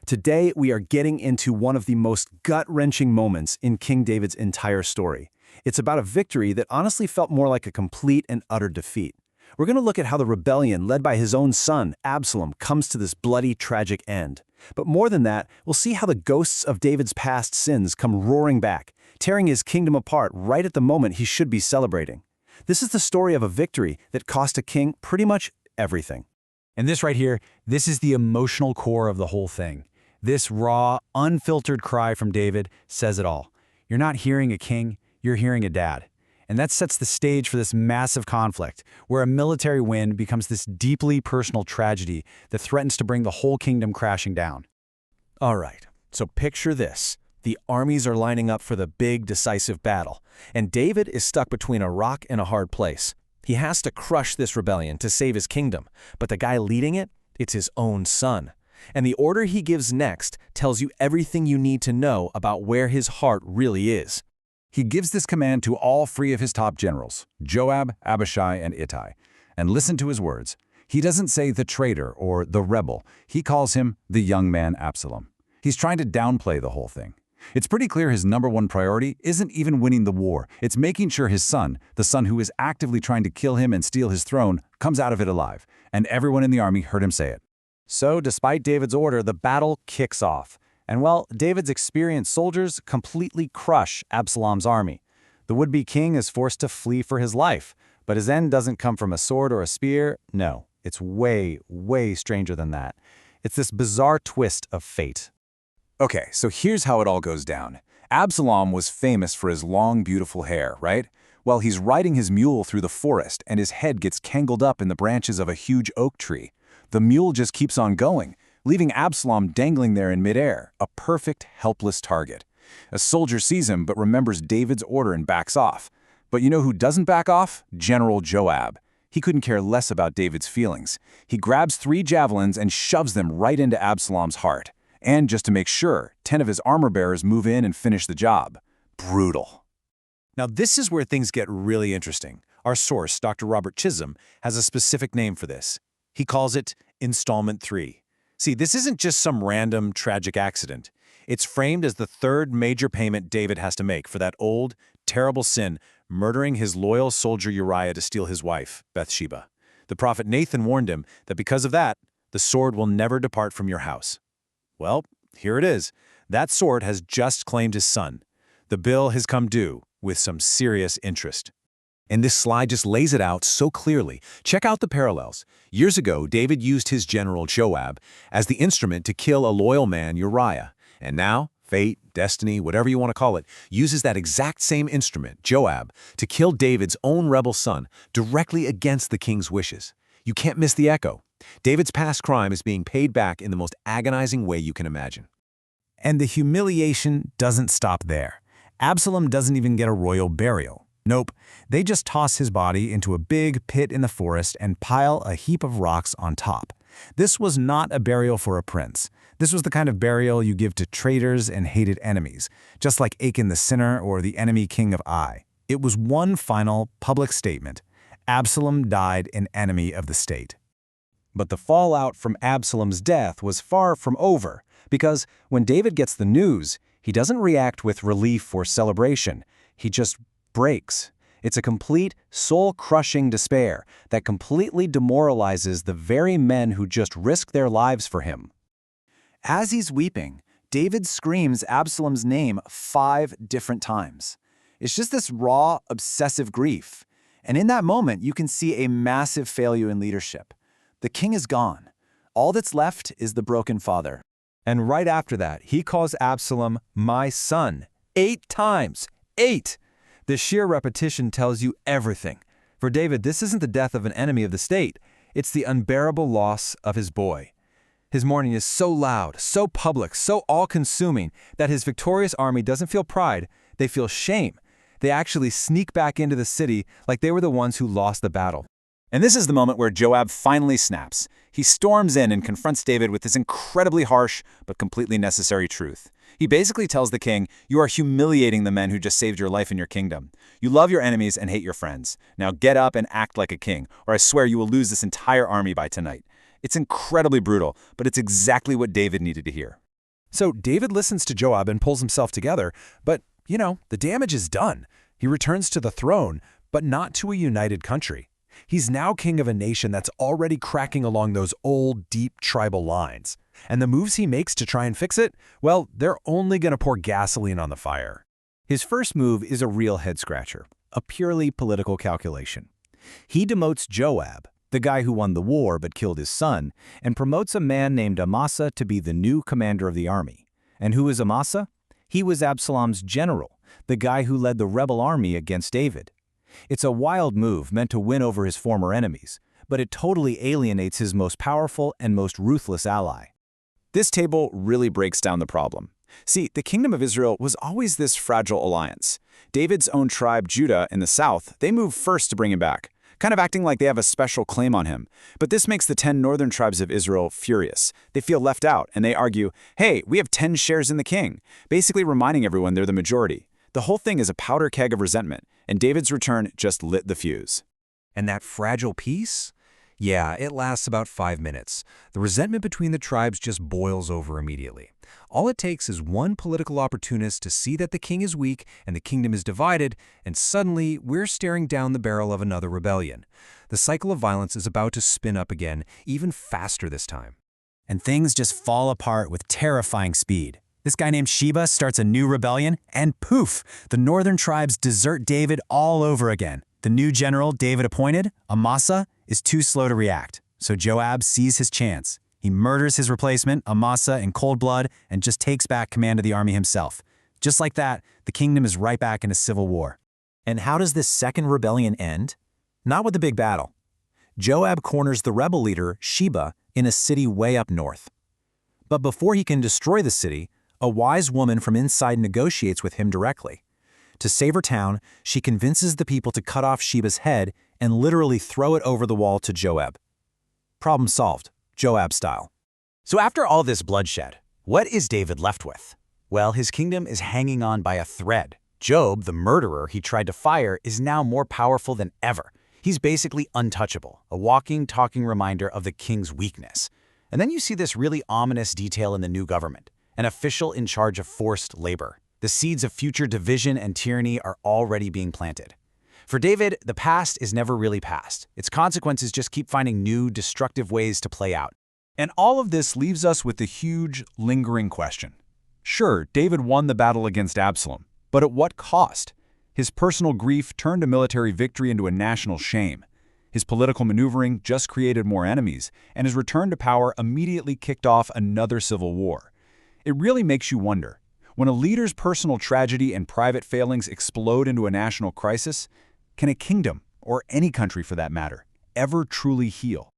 Today, we are getting into one of the most gut-wrenching moments in King David's entire story. It's about a victory that honestly felt more like a complete and utter defeat. We're going to look at how the rebellion led by his own son, Absalom, comes to this bloody, tragic end. But more than that, we'll see how the ghosts of David's past sins come roaring back, tearing his kingdom apart right at the moment he should be celebrating. This is the story of a victory that cost a king pretty much everything. And this right here, this is the emotional core of the whole thing. This raw, unfiltered cry from David says it all. You're not hearing a king, you're hearing a dad. And that sets the stage for this massive conflict, where a military win becomes this deeply personal tragedy that threatens to bring the whole kingdom crashing down. All right, so picture this. The armies are lining up for the big, decisive battle, and David is stuck between a rock and a hard place. He has to crush this rebellion to save his kingdom, but the guy leading it, it's his own son. And the order he gives next tells you everything you need to know about where his heart really is. He gives this command to all three of his top generals, Joab, Abishai, and Ittai. And listen to his words. He doesn't say the traitor or the rebel. He calls him the young man Absalom. He's trying to downplay the whole thing. It's pretty clear his number one priority isn't even winning the war. It's making sure his son, the son who is actively trying to kill him and steal his throne, comes out of it alive. And everyone in the army heard him say it. So, despite David's order, the battle kicks off. And well, David's experienced soldiers completely crush Absalom's army. The would-be king is forced to flee for his life, but his end doesn't come from a sword or a spear. No, it's way, way stranger than that. It's this bizarre twist of fate. Okay, so here's how it all goes down. Absalom was famous for his long, beautiful hair, right? Well, he's riding his mule through the forest and his head gets tangled up in the branches of a huge oak tree. The mule just keeps on going, leaving Absalom dangling there in midair, a perfect, helpless target. A soldier sees him but remembers David's order and backs off. But you know who doesn't back off? General Joab. He couldn't care less about David's feelings. He grabs 3 javelins and shoves them right into Absalom's heart. And just to make sure, 10 of his armor-bearers move in and finish the job. Brutal. Now this is where things get really interesting. Our source, Dr. Robert Chisholm, has a specific name for this. He calls it Installment 3. See, this isn't just some random, tragic accident. It's framed as the 3rd major payment David has to make for that old, terrible sin, murdering his loyal soldier Uriah to steal his wife, Bathsheba. The prophet Nathan warned him that because of that, the sword will never depart from your house. Well, here it is. That sword has just claimed his son. The bill has come due with some serious interest. And this slide just lays it out so clearly. Check out the parallels. Years ago, David used his general Joab as the instrument to kill a loyal man, Uriah. And now, fate, destiny, whatever you want to call it, uses that exact same instrument, Joab, to kill David's own rebel son directly against the king's wishes. You can't miss the echo. David's past crime is being paid back in the most agonizing way you can imagine. And the humiliation doesn't stop there. Absalom doesn't even get a royal burial. Nope, they just toss his body into a big pit in the forest and pile a heap of rocks on top. This was not a burial for a prince. This was the kind of burial you give to traitors and hated enemies, just like Achan the sinner or the enemy king of Ai. It was one final public statement. Absalom died an enemy of the state. But the fallout from Absalom's death was far from over, because when David gets the news, he doesn't react with relief or celebration. He just breaks. It's a complete, soul-crushing despair that completely demoralizes the very men who just risked their lives for him. As he's weeping, David screams Absalom's name 5 different times. It's just this raw, obsessive grief. And in that moment, you can see a massive failure in leadership. The king is gone. All that's left is the broken father. And right after that, he calls Absalom, my son, 8 times. 8! The sheer repetition tells you everything. For David, this isn't the death of an enemy of the state. It's the unbearable loss of his boy. His mourning is so loud, so public, so all-consuming that his victorious army doesn't feel pride, they feel shame. They actually sneak back into the city like they were the ones who lost the battle. And this is the moment where Joab finally snaps. He storms in and confronts David with this incredibly harsh but completely necessary truth. He basically tells the king, you are humiliating the men who just saved your life and your kingdom. You love your enemies and hate your friends. Now get up and act like a king, or I swear you will lose this entire army by tonight. It's incredibly brutal, but it's exactly what David needed to hear. So David listens to Joab and pulls himself together, but, the damage is done. He returns to the throne, but not to a united country. He's now king of a nation that's already cracking along those old, deep tribal lines. And the moves he makes to try and fix it, well, they're only going to pour gasoline on the fire. His first move is a real head-scratcher, a purely political calculation. He demotes Joab, the guy who won the war but killed his son, and promotes a man named Amasa to be the new commander of the army. And who is Amasa? He was Absalom's general, the guy who led the rebel army against David. It's a wild move meant to win over his former enemies, but it totally alienates his most powerful and most ruthless ally. This table really breaks down the problem. See, the kingdom of Israel was always this fragile alliance. David's own tribe, Judah, in the south, they move first to bring him back, kind of acting like they have a special claim on him. But this makes the 10 northern tribes of Israel furious. They feel left out, and they argue, hey, we have 10 shares in the king, basically reminding everyone they're the majority. The whole thing is a powder keg of resentment, and David's return just lit the fuse. And that fragile peace? Yeah, it lasts about 5 minutes. The resentment between the tribes just boils over immediately. All it takes is one political opportunist to see that the king is weak and the kingdom is divided, and suddenly we're staring down the barrel of another rebellion. The cycle of violence is about to spin up again, even faster this time. And things just fall apart with terrifying speed. This guy named Sheba starts a new rebellion, and poof, the northern tribes desert David all over again. The new general David appointed, Amasa, is too slow to react, so Joab sees his chance. He murders his replacement, Amasa, in cold blood and just takes back command of the army himself. Just like that, the kingdom is right back in a civil war. And how does this second rebellion end? Not with a big battle. Joab corners the rebel leader, Sheba, in a city way up north. But before he can destroy the city, a wise woman from inside negotiates with him directly. To save her town, she convinces the people to cut off Sheba's head and literally throw it over the wall to Joab. Problem solved, Joab style. So after all this bloodshed, what is David left with? Well, his kingdom is hanging on by a thread. Joab, the murderer he tried to fire, is now more powerful than ever. He's basically untouchable, a walking, talking reminder of the king's weakness. And then you see this really ominous detail in the new government, an official in charge of forced labor. The seeds of future division and tyranny are already being planted. For David, the past is never really past. Its consequences just keep finding new, destructive ways to play out. And all of this leaves us with the huge, lingering question. Sure, David won the battle against Absalom, but at what cost? His personal grief turned a military victory into a national shame. His political maneuvering just created more enemies, and his return to power immediately kicked off another civil war. It really makes you wonder, when a leader's personal tragedy and private failings explode into a national crisis, can a kingdom, or any country for that matter, ever truly heal?